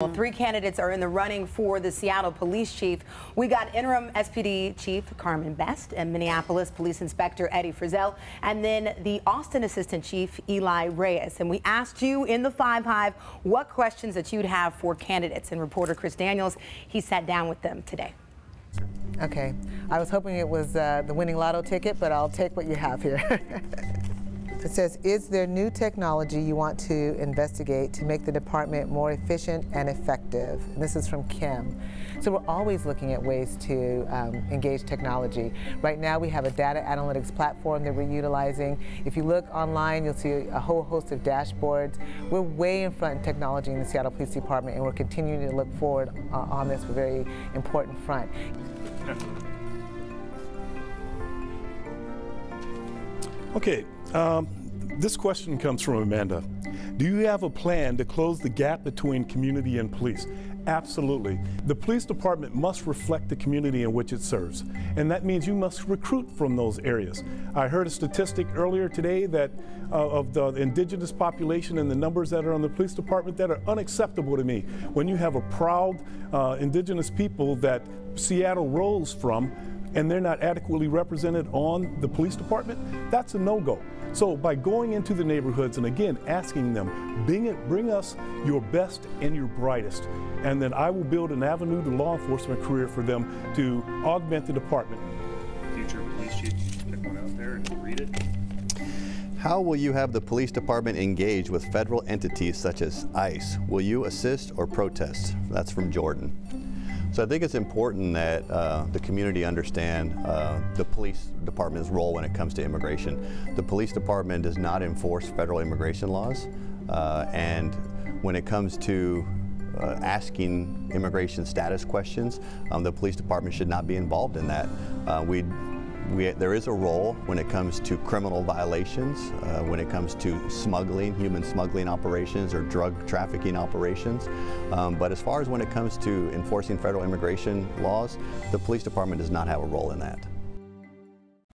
Well, 3 candidates are in the running for the Seattle police chief. We got interim SPD Chief Carmen Best and Minneapolis Police Inspector Eddie Frizzell, and then the Austin Assistant Chief Eli Reyes. And we asked you in the 5 Hive what questions that you'd have for candidates. And reporter Chris Daniels, he sat down with them today. Okay, I was hoping it was the winning lotto ticket, but I'll take what you have here. It says, is there new technology you want to investigate to make the department more efficient and effective? And this is from Kim. So we're always looking at ways to engage technology. Right now we have a data analytics platform that we're utilizing. If you look online, you'll see a whole host of dashboards. We're way in front in technology in the Seattle Police Department, and we're continuing to look forward on this very important front. Okay, this question comes from Amanda. Do you have a plan to close the gap between community and police? Absolutely. The police department must reflect the community in which it serves, and that means you must recruit from those areas. I heard a statistic earlier today that of the indigenous population and the numbers that are on the police department that are unacceptable to me. When you have a proud indigenous people that Seattle rolls from, and they're not adequately represented on the police department, that's a no-go. So by going into the neighborhoods and again asking them, bring us your best and your brightest, and then I will build an avenue to law enforcement career for them to augment the department. Future police chief, pick one out there and read it. How will you have the police department engage with federal entities such as ICE? Will you assist or protest? That's from Jordan. So I think it's important that the community understand the police department's role when it comes to immigration. The police department does not enforce federal immigration laws, and when it comes to asking immigration status questions, the police department should not be involved in that. There is a role when it comes to criminal violations, when it comes to smuggling, human smuggling operations or drug trafficking operations. But as far as when it comes to enforcing federal immigration laws, the police department does not have a role in that.